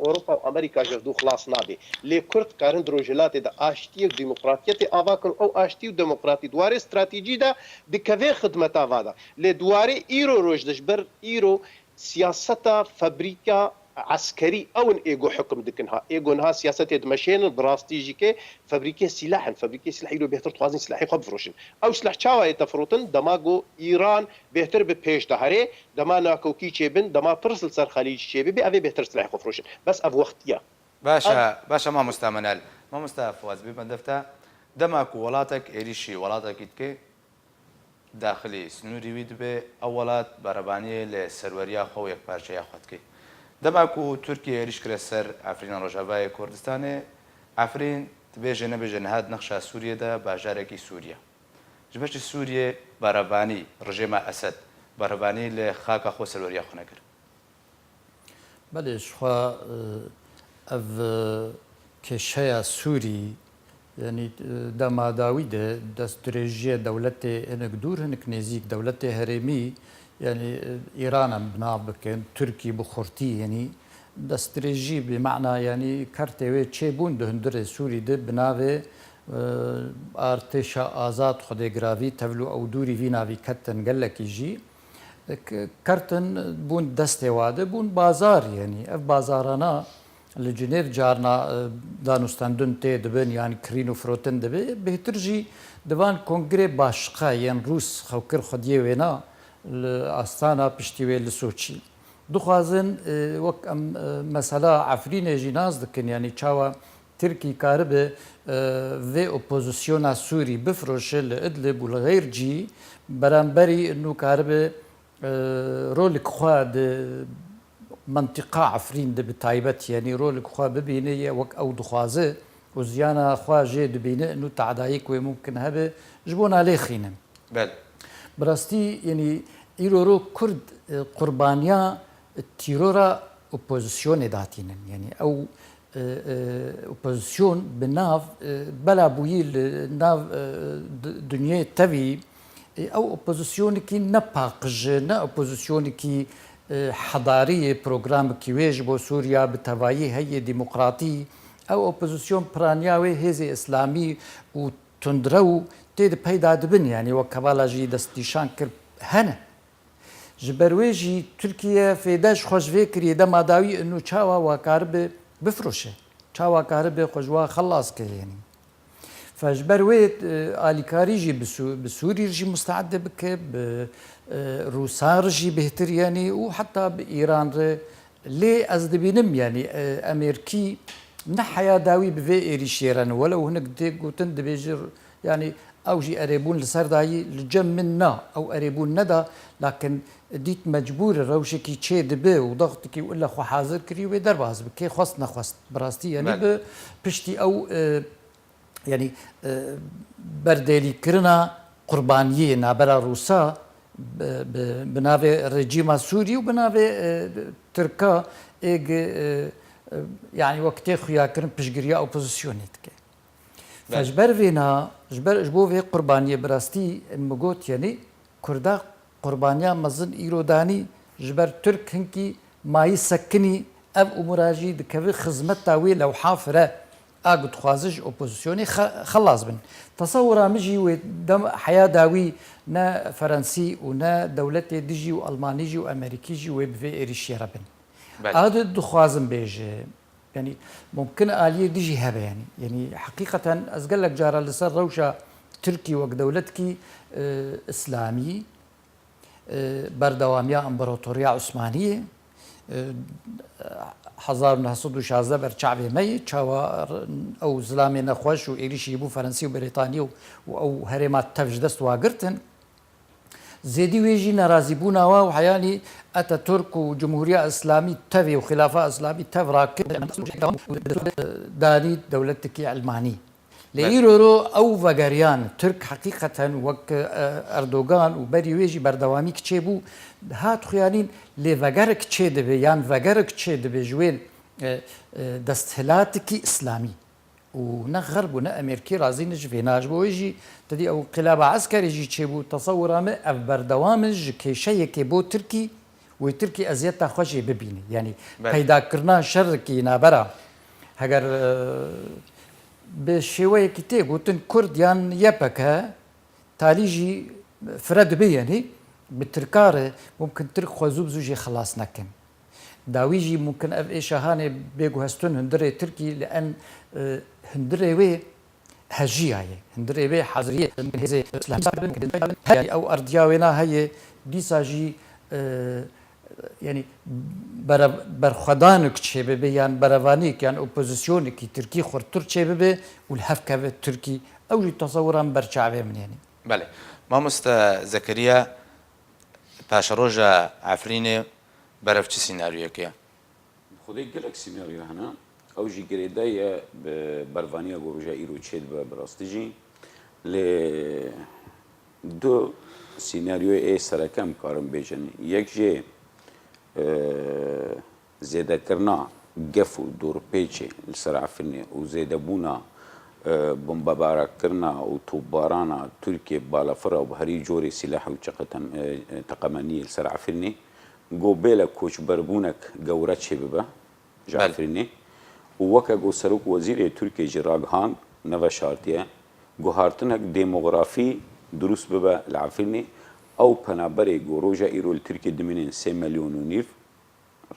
اوروبا و امريكا جدو خلاص نابي لي كرد كارن دروجلات د اشتي ديمقراطيتي اواكن او اشتي ديمقراطي دوار استراتيجي دا د كفي خدمتا وادا لي دوار ايرو روج دجبر ايرو سياستا فابريكا عسكري او ايجو حكم دكنها ايجو نها سياسات مشين براستيجي كي فابريكي سلاح يلو بهتر توازن سلاحي خب فروشن او سلاح تشاوا تفروتن دماغو ايران بهتر ببيش دهري دما كوكي تشيبن دما ترسل سر خليج شيبي بي افي بهتر سلاحي خب فروشن بس اف وقتيا باشا ما مستعمل ما مستفواز بمدفتا دماك ولاتك إيريشي ولاتك إتكي داخلي سنوري ويد بي أولات بربانية لسروريا خو يك بارشة خدكي دماكو تركيا إيريش كرسر عفرين روجافاي كردستاني عفرين تبيجي نبيجي نهاد نقشة سوريا دا باجاركي سوريا جبش سوريا برباني رجيم أسد برباني لخاكا خو سروريا خنكر بلش خوا اف کشای سوری یعنی دماداوی ده دسترجی دولت هنگ دور هنگ نزیک دولت هرمی یعنی ایران هم بنا بکن ترکی بخورتی یعنی دسترجی بمعنى یعنی کرتوی چه بون ده هندر سوری ده بناوی ارتشا آزاد خود گراوی تولو او دوری ویناوی کتن گلکی جی کرتن بون دسته واده بون بازار یعنی اف بازارانا لجنيف جارنا دانوستاندون تي دبن يعني كرينو فروتن دبي بهترجي دبان كونغري باشقا يعني روس خوكر خديه وينا استانا بشتيوي لسوتشي دخوازن وك مسألة عفرين جيناز دكن يعني تشاوا تركي كارب في اوبوزيسيونا سوري بفروش لادلب والغير جي برامبري انه كارب رولك خواد منطقة عفرين ده بتايبت يعني رولك خوا ببيني وك أو دخوازه وزيانا خوا جي دبيني إنه تعدايك وممكن هذا جبون عليه خينا. بل براستي يعني إيرورو كرد قربانيا التيرورا أوبوزيسيون داتينا يعني أو أوبوزيسيون بالناف بلا بويل ناف دنيا تبي أو أوبوزيسيون كي نباقج نا أوبوزيسيون كي حضارية برنامج كيواج بو سوريا بتوايي هي ديمقراطي أو أوبوزيسيون برانياوي هزي إسلامي وتندرو تيد بيدا دبن يعني وكبالا جي دستيشان كر هنا جبرويجي تركيا في داش خوش فكري دما داوي إنه تشاوا وكارب بفروشه تشاوا كارب خوجوا خلاص كده يعني فجبرويت آليكاريجي بسوري رجي مستعد بك روسان رجي بهتر يعني وحتى بإيران ليه أزدبينم يعني أمريكي نحيا داوي بفي إيريشيران ولو هناك ديك وتند بيجر يعني أو جي أريبون لسر داي لجم منا أو أريبون ندى لكن ديت مجبور روشكي تشي دبي وضغطكي وإلا خو حاضر كري ويدرباز بكي خواستنا خواست براستي يعني بشتي أو يعني بردالي كرنا قربانية نابرا روسا بنافي رجيم سوري وبنافي تركا يعني وقتي خويا كرن بشجريا اوبوزيسيونيتك فجبر فينا جبو في قربانية براستي المقوت يعني كردا قربانيا مزن ايروداني جبر ترك هنكي ما يسكني اب امراجي دكفي خدمت تاوي لو حافره اقد خوازج اوبوزيسيوني خلاص بن تصور مجي ودم حياه داوي نا فرنسي ونا دولتي ديجي والماني جي وامريكي جي وبفي ايريشي ربن هذا دخوازم بيج يعني ممكن اليه ديجي هبه يعني حقيقه ازقل لك جاره لسر روشه تركي وك دولتكي اسلامي بردواميا امبراطوريه عثمانيه 1916 برچاوی می چاوا او زلامي نخوش و ایریشی بو فرنسي و بريطاني او هرمات تفج دست واگرتن زيدي ويجي نرازي بونا و حياني اتاتورك و جمهورية اسلامي تفي و خلافة اسلامي تفراك داني دولتكي علماني لإيرورو او فاقريان ترك حقيقة وك اردوغان و بري ويجي بردوامي كتشيبو هات خيانين لفاقرك تشي دبي يان فاقرك تشي دبي جويل دستهلاتكي اسلامي ونا غرب ونا امريكي رازين جفيناج بو يجي تدي او انقلاب عسكري يجي تشيبو تصور ما اف بردوامج كي شيء بو تركي وتركي ازيتا خوشي ببيني يعني هيدا كرنا شركي نابرا هجر بشويه كتير وتن كرديان يبكا تاليجي فرد بي يعني بالتركاره ممكن ترك خوزوب زوجي خلاص نكن داویجی ممکن اف ایشهانه بگو هستون هندره ترکی لان هندره وی هجیایه هندره وی حضریه ممکن هزه هی او اردیاوینا هی دیساجی يعني برخدانك شيء ببي يعني برفانيك يعني اوبوزيسيونك تركي خرطر شيء ببي والهفكه التركي او تصورا برشعبه من يعني بله مامۆستا زەکەریا پاشەڕۆژە عەفرینێ بەرەو چ سیناریۆیەکەیە خودی گەلک سیناریۆ هەنا ئەو ژی گرێدایە بەرڤانیا گۆڕژە ئیرۆ چێت بە بەڕاستیژی لێ دو سیناریۆی ئێ سەرەکەم کارم بێژن یەک ژێ زێدەکردنا گەف و دۆڕپێچێ لەسەر عەفرینێ و زێدەبوونا بمبارکردنا و توپبارانە تورکیە بالەفرە و هەری جۆری سیلاح و تەقەمەنی لەسەر عەفرینێ گۆ بێ لە کۆچبەربوونێک گەورە چێ ببە ژە عەفرینێ و وەکە گۆ سەرۆک وەزیرێ تورکێ ڕاگەهاند نەڤەشارتیە گۆهارتنێک دێمۆغرافی دروست ببە لە عەفرینێ ئەو پەنابەرێ گۆ ڕۆژە ئیرۆ لە تورکیە دمێنێن 3 ملیۆن و نیف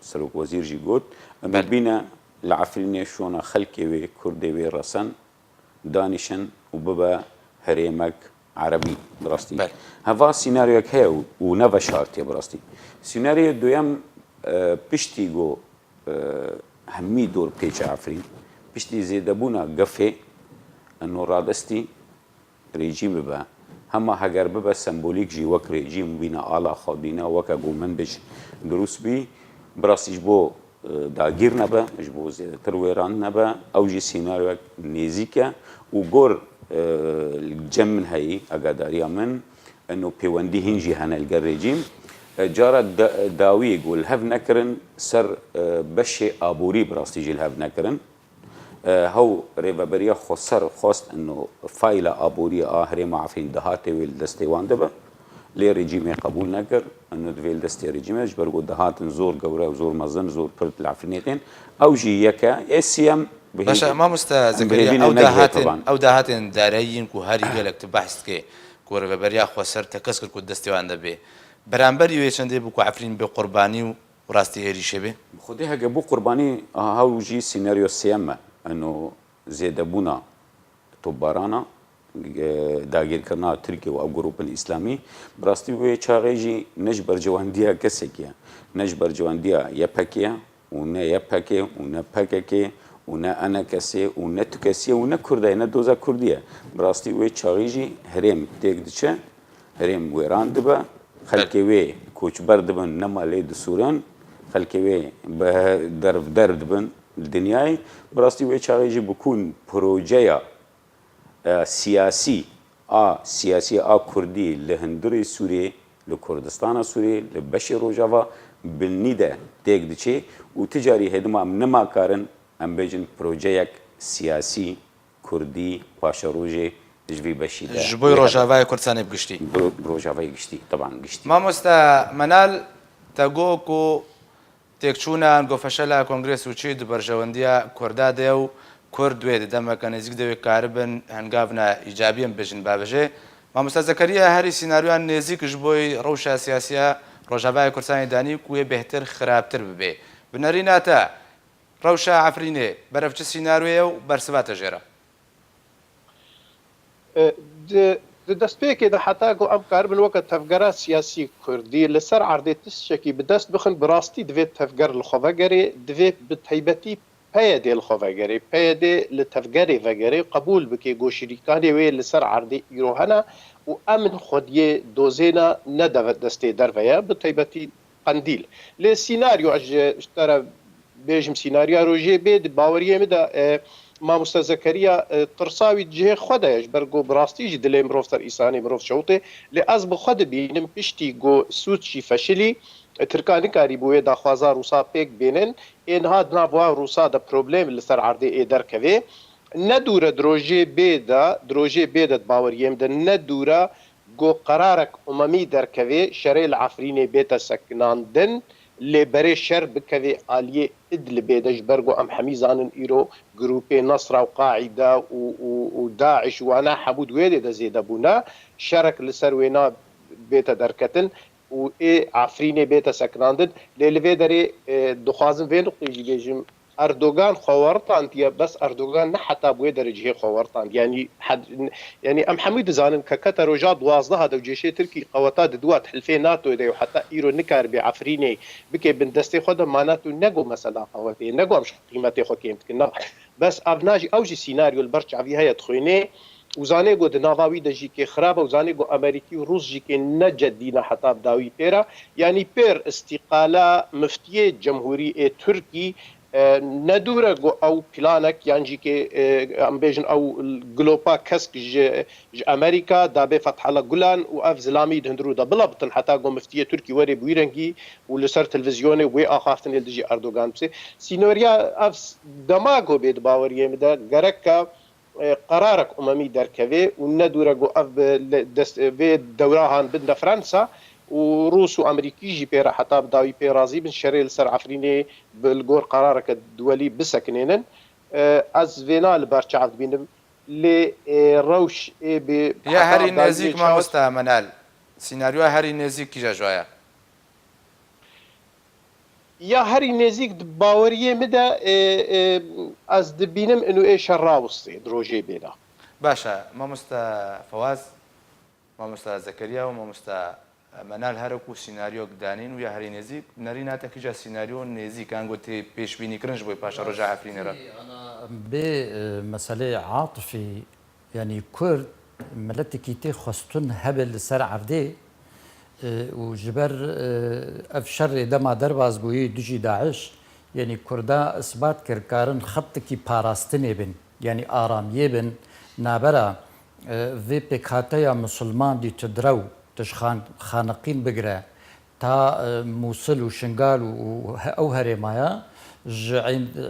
سەرۆک وەزیرژی گوت ئەمە بینە لە عەفرینێ شۆنە خەلکێ وێ کوردێ وێ ڕەسەن دانیشن و ببە هەرێمەک عەرەبی بڕاستی هەڤا سیناریۆک هەیە و نەڤەشارتیە بڕاستی سیناریۆ دوێەم پشتی گۆ هەممی دۆر پێچە عەفرین پشتی زێدەبوونا گەفێ ئەنۆ ڕادەستی رێژیم ببە هەما هەگەر ببە سمبۆلیک ژی وەک رێژیم بینە ئاڵا خەڵبینە وەکە گۆ من بش دروست بی بڕاستیش بۆ داگیر نەبە ji بۆ زێدەتر وێران نەبە ئەو ژی سیناریۆک نێزیکە و گۆر جەم من هەیە ئەگاداریە من ئەنۆ پەیوەندی هینجی هەنە لەگەڵ رێژیم جارە داویە گۆ هەڤ نەکردن سەر بەشێ ئابووری بڕاستیژی هەڤ نەکردن هەو ڕێڤەبەریە خۆسەر خواست ئەنۆ فایلە ئابووری ئا هەرێمە عەفرین دەهاتێ وێ دەستێوان دەبە لێ رێژیمێ قبول نەکرد ئەنۆ دوێ دەستی رێژیمەش بەرگۆ دەهاتن زۆر گەورە و زۆر مەزن زۆر پرت لە عەفرینێتێن ئەو ژی یەکە ئێسیەم باشە مامۆستا زەکەریا ئەو داهاتێن دارایین و هەری گەلک تو بەحثکێ کۆ ڕێڤەبەریا خۆسەر تەکەس کرد و دەستێوان دەبێ بەرامبەری وێ چەندێ بوو عەفرین بێ قوربانی و ڕاستی هێریشە بێ خودی هەگە بوو قوربانی هەو ژی سیناریۆ سێەمە ئەنۆ زێدەبوونا تۆپبارانە داگیرکردنا تورکیە و ئەو گروپن ئیسلامی بڕاستی وێ چاغێژی نەش بەرجەوەندیە کەسێکیە نەش بەرجەوەندیە یەپەکەیە و نە یەپەکێ و نە پەکەکێ و نە ئەنە کەسێ و نە تو کەسیە و نە کوردایە نە دۆزە کوردیە بڕاستی وێ چاغێژی هەرێم تێک دچە هەرێم وێران دبە خەلکێ وێ کۆچبەر دبن نەما لێ دسوورن خەلکێ وێ دەر دبن دنیای بڕاستی وێ چاغێژی بکوون پرۆژەیە سیاسی ئا کوردی لە هەندوری سوورێ لە کوردستانە سوورێ لە بەشی ڕۆژاوا بنیدە تێک دچێ و تجاری هێدما نەماکارن ئەم بێژن پرۆژەیەک سیاسی کوردی پاشە ڕۆژێ ژوی بەشیدا ji بۆی ڕۆژاوای کوردستانی بگشتی ڕۆژاوای گشتی طبعا گشتی مامۆستا مەنال تەگۆک و تێکچوونان گۆفەشەلا کۆنگرێس و چی دوبەرژەوەندیە کووردا دێ و کورد دوێ دەمەکە نزیک دەوێت کاربن هەنگاونە ئیجابیەم بژن بابژێ مامۆستا زەکەریا هەری سیناریۆیان نێزیکش بۆی ڕەوشە سیاسیە ڕۆژاوای کوردستانی دانی کوێ بهتر خراپتر ببێ بنەریناتە ڕەوشە عەفرینێ بەرەو چ سیناریۆیە و بەرسەواتە ژێرە دەستپێکێ دە حتاگۆ ئەم کاربن وەکە تەفگەرە سیاسی کوردی لەسەر عەردێ تشتێکی بدەست بخن بڕاستی دەوێت تەفگەر لە خۆڤەگەرێ دەوێت بتایبەتی پەیە دێ لە خۆڤەگەرێ پەیە دێ لە تەفگەرێ ڤەگەرێ قبول بکێ گۆشیریکانی وێ لەسەر عەردێ ئیرۆ هەنا و ئەمن خۆدیێ دۆزێنە نەدەوێت دەستێ دەرڤەیە بتایبەتی قەندیل لێ سیناریۆ ئەژتەرە بێژم سیناریا ڕۆژێ بێت باوەریە مدا مامۆستا زەکەریا ترساوی جێ خۆدایش بەرگۆ بڕاستیژی دلێ مرۆڤ ئیسانی مرۆڤ شەوتێ لێ ئەس بخۆ دەبینم پشتی گۆ سوودشی فەشلی ترکانی کاری بووێ داخوازا رووسا پێک بێنن ئێنها ناوە رووسا دە پرۆبلێم لەسەر عەردێ ئێ دەرکەوێ نەدورە درۆژێ بێدەت باوەریێمدە نەدورە گۆ قەرارێک ئومەمی دەرکەوێ شەرێ لە عەفرینێ بێتە سەکناندن لێبەرێ شەر بکەوێ ئالیێ ئیدلب بێدەش بەرگۆ ئەم هەمی زانن ئیرۆ گروپێ نەسرا و قاعیدا و داعش وانە هەموو دوێ دێ دەزێدەبوونا شەرێک لەسەر وێنا بێتە دەرکەتن و ای عفرینه بیت سکناندد لیلوی داری دخوازم وی نقطه بیجیم اردوغان خوارتان تیا بس اردوغان نه حتی بوی درجه خوارتان يعني ام حميد زانن ككتا روجات واصلها دو جيشي تركي قواتات دوات حلفي ناتو دي وحتى ايرو نكار بعفريني بكي بندستي خود ماناتو نگو مثلا قواتي نگو مش قيمتي خو كيمت بس افناجي اوجي سيناريو البرش عفي هيا تخويني وزاني قد ناضاوي دجي كي خرابه وزاني قد امريكي وروس جي كي نجد دينا حتى بداوي بيرا يعني بير استقالة مفتية جمهوري تركي ندوره جو او بلانك يعني كي ام بيجن او جلوبا كسك ج امريكا دابه فتح الله جولان واف زلامي دهندرو دا بلابطن حتى جو مفتيه تركي وري بويرنجي ولسر تلفزيوني وي اخافتن يلدجي اردوغان بسي سينوريا اف دماغو بيد باوريه مدا غركا قرارك اممي دركوي وندوره جو اف في دورهان بدنا فرنسا وروس وامريكي جي بيرا حتى بداوي بيرازي بن شريل سر عفريني بالجور قرارك الدولي بسكنينن از فينا البارشعب بينم لي روش يا هاري نزيك ما مستعمل سيناريو هاري نزيك كي جاجوايا يا هاري نزيك باوريه مدى از دبينم انه اي شراوستي دروجي بينا باشا ما مستا فواز ما مستا زكريا وما مستا منال هەرەکو سینناریۆ دانین و یا هەری نێزیک نەری ناتەکیجا سینناریۆ نێزیکان گوتی پێشبینیکردنش بۆی پاشە ڕۆژە عفرینێرە بێ مەسەلەی عاتفی ینی کورد ملەتێکی تێ خستون هەبێت لەسەر عەردێ و ji ber ev şerê dema derbas bûyî dijî Daeş yanî Kurda isbat kir karin xettekî parastinê bin yanî aramiyê bin nabera vê pêkhateya musulman dî tu direw خانقین بگره تا موصل و شنگال و او هرمایا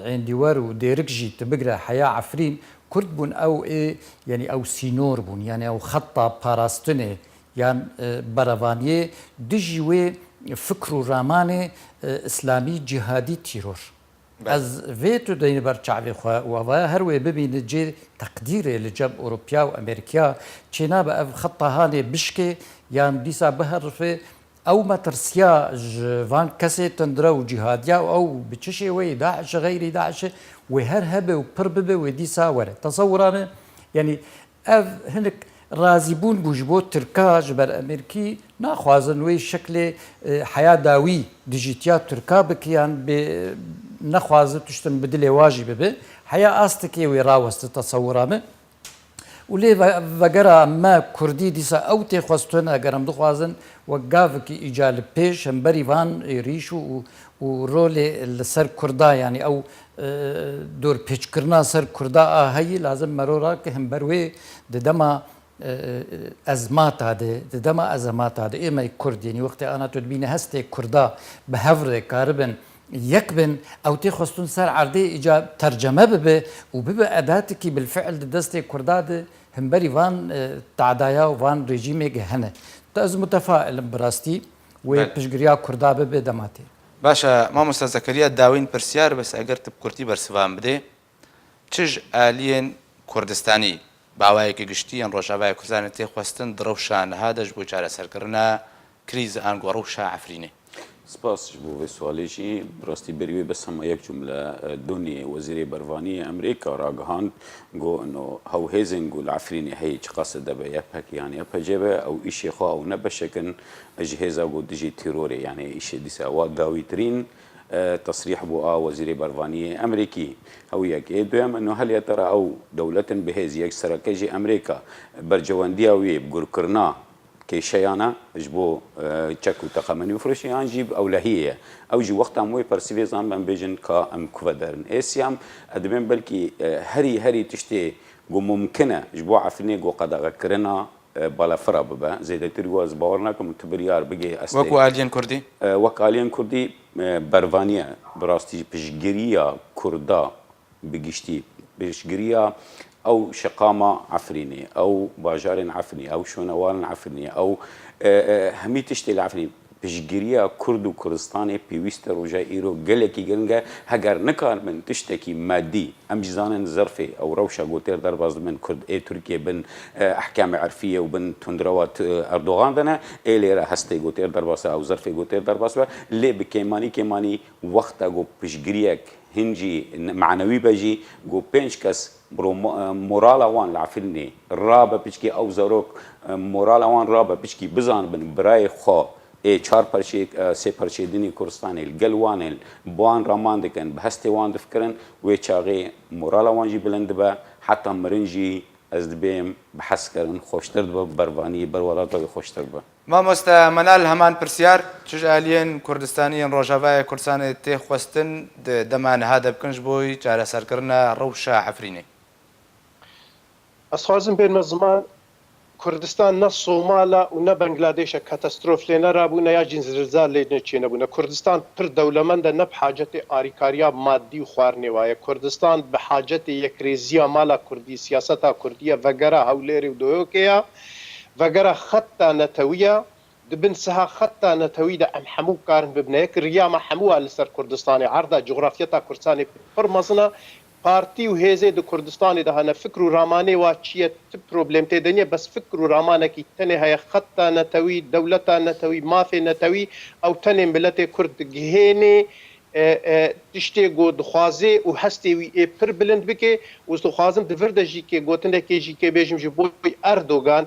عندیوار و دیرک جی تبگره حیا عفرین کرد بون او یعنی او سینور بون یعنی او خطا پاراستنه یعنی بروانیه دجیوه فکر و رامان اسلامی جهادی تیرور از ویتو دین بر چاوی خو و هر وی ببین جه تقدیر لجب اوروبیا و امریکا چینا به خطا هانه بشکه یان دیسا بهرفه او مترسیا جوان کسی تندرا و جهادیا او بچشی وی داعش غیر داعش و هر هبه و پر ببه و دیسا وره تصورانه یعنی اف هنک رازیبون بوجبو ترکا جبر امریکی ناخوازن وی شکل حیا داوی دیجیتیا ترکا بکیان به نخوازه تشتن بدل واجبه به حیا استکی وی راوست تصورانه ولي وقرا ما كردي ديسا او تخواستون اگرم دخوازن وقافك ايجال بيش هم بريفان ريشو ورولي لسر كردا يعني او دور بيش كرنا سر كردا هاي لازم مرورا كهم بروي دما ازمات هذا دما ازمات هذا اما كرد يعني وقت انا تدبين هستي كردا بهفر كاربن يكبن او تخواستون سر عردي ايجا ترجمه ببه وببه اداتك بالفعل دستي كرداد همبري فان تعدايا وفان ريجيمي هنه تاز متفائل براستي وبشجريا كردا ببه دماتي باشا ما مستر زكريا داوين برسيار بس اگر تب كرتي برسوان بده تج الين كردستاني باوایەکی گشتیان ڕۆژاوای کوردستان تێخواستن دڕەوشان هادەش بۆ چارەسەرکردنا کریز ئانگۆڕە و شاعفرینێ سپاس بۆ سوالێکی ڕاستی بەریوێ بەس هەمە یەک جملە دونی وەزیری بەرڤانی ئەمریکا ڕاگەهاند گۆ ئەنۆ هەوهێزن و العفرینی هەیە چ قەسە دەبێ یەپەک یان یەپەجێبێ ئەو ئیشی خوا و نەبەشەکن ئەژ هێزا گۆ دژی تیرۆرێ یانێ ئیشێ دیسا وا داویترین تصريح بو وزير برفانية أمريكي هو يك دوام إنه هل يا ترى أو دولة بهذه يكسر كيجي أمريكا برجوانديا ويبقر كرنا كي شيانا جبو تشكو تقامني وفرشي نجيب أولهية أو جي وقت أموي برسيفيزان من بيجن كأم كفدرن إسيام أدمن بلكي هري تشتي جو ممكنة جبو عفني جو قد غكرنا بالا فرا ببا زي ترواز باورنا كم تبريار بقي أستي وكو آلين كردي وكو آلين كردي برفانيا براستي بشجريا كردا بقشتي بشجريا أو شقامة عفريني أو باجار عفريني أو شونوال عفريني أو همي تشتي العفريني پشگیریە کورد و کوردستانی پێویستە ڕۆژای ئیرۆ گەلێکی گرنگە هەگەر نکاربن تشتێکی مادی ئەم جیزانن زەرفێ ئەو ڕەوشە گوتێر دەرباز بن کورد ئێ تورکیە بن ئەحکامی عەرفیە و بن تونندرەوە ئەردۆغان دەنە ئێ لێرە هەستەی گوتێر دەرباسە ئەو زەرفێ گوتێر دەرباسوە لێ بکەیمانی کێمانی وەختە گۆ پشگیریەک هنجی معنەوی بەژی گۆ 5 کەس مۆراڵ ئەوان لە عەفرینێ ڕابە پچکی ئەو زەرۆک مۆراڵ ئەوان ڕابە پچکی بزان بن برای خۆ چار پەرچێک سێ پەرچێدنی کوردستانی گەل وانێن بۆوان ڕامان دەکەن بە هەستێ وان دفکردن وێ چاغێ مۆراڵ ئەوانجی بلند بە حتا مرنجی ئەس دەبێم بەحەسکردن خۆشتر بە بەربانی بەروەڵاتەوەی خۆشتر بە مامۆستا منال هەمان پرسیار چژ ئالیێن کوردستانیان ڕۆژاوای کوردستانی تێخواستن دەمان هادە بکەنج بۆی چارەسەرکردنە ڕەوشە عەفرینێ ئەسخوازم بێنمە زمان کوردستان نە سۆمالە و نە بەنگلادێشە کەتەسترۆف لێ نەرابوونە یا جینزرزار لێ نەچێنەبوونە کوردستان پر دەولەمەندە نە بحاجەتی ئاریکاریا مادی و خواردنێوایە کوردستان بەحاجەتی یەکرێزیە مالا کوردی سیاسەتا کوردیە ڤەگەرە هەولێری و دۆیۆکەیە ڤەگەرە خەتتا نەتەویە دبن سەها خەتتا نەتەویدا ئەم هەموو کارن ببنە یەک ریامە هەمووە لەسەر کوردستانی عەردا جوغرافیەتا کوردستانی پڕ مەزنە پارتی و هێزێ د کوردستانی دەهەنە فکر و ڕامانێ وا چییە پرۆبلێم تێدەنیە بەس فکر و ڕامانێکی تەنێ هەیە خەتتا نەتەوی دەولەتا نەتەوی مافێ نەتەوی ئەو تەنێ ملەتێ کورد گهێنێ تشتێ گۆ دخوازێ و هەستێوی ئێ پر بلند بکێ وز دخوازم دڤردەژی کێ گوتنێکێژی کێ بێژم ji بۆی ئەردۆگان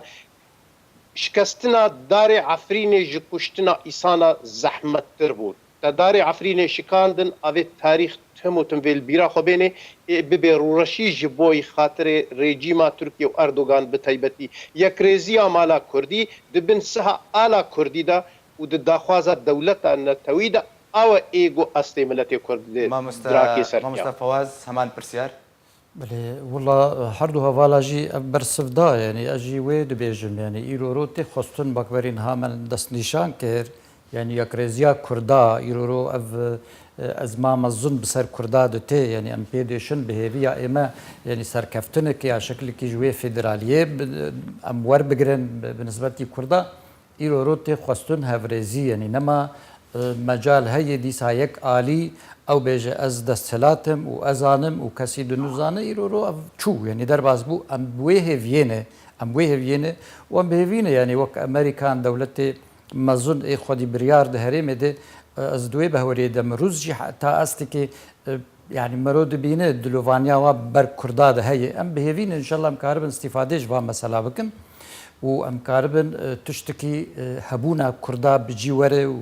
شکستنا دارێ عەفرینێ ji کوشتنا ئیسانا زەحمەتتر بوو دارێ عەفرینێ شکاندن ئەvê تاریخ هەمووتم vêl bîra xwe bênê bibe rûreşî ji bo xatirê rejîma Tirkiye û Erdogan bi taybetî yekrêziya mala Kurdî dibin siha ala Kurdî da û di daxwaza dewleta netewî de awe êgo estê miletê Kurd dirakê ser مامۆستا فەواز هەمان پرسیار بلێ وڵا هەردوو هەواڵاژی بەرسفدا یعنی ئەژی وێ دەبێژم یعنی ئیرۆرۆ تێخواستن بەکبەرین هامن دەستنیشان کرد یعنی یەکرێزیە کووردا ئیرۆرۆ ئەv ez mamezun bi ser Kurda dite yani em pê dêşin bi hêviya ême yani serkeftinekê ya şeklekî ji wê federaliyê em werbigirin bi nisbetî Kurda îro tê xwestin hevrêzî yani nema mecal heye dîsa yek alî ew bêje ez desthilatim û ez zanim û kesî di nûzane îro ev çû yani derbas bû em wê hêviyêne em wê hêviyêne û em bihêvîne yani wek Amerîkan dewletê mezun ê xwedî biryar di herêmê de ez دوێ بەهورێ دەم ڕوز jî تا ئەستێکی yani مرۆ dibîne dilovanya wa ber Kurda de heye em bihêvîn inşallah em karibin îstîfadê ji van mesela bikin û em karibin tiştekî hebûna Kurda bicî were û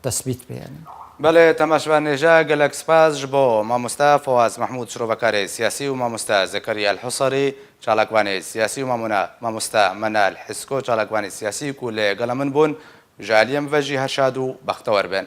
destpît be yani. بەڵێ تەماشەوانێژە gelek spas ji bo مامۆستا فەواز محمود شرۆڤەکارێ سیاسی و مامۆستا زەکەریا الحوسەری چالاکوانێ سیاسی و مامۆستا مەنال حسکۆ چالاکوانی سیاسی و لێگەڵە من بوون ژالیم ڤەژی هەشاد و بەختەوەربێن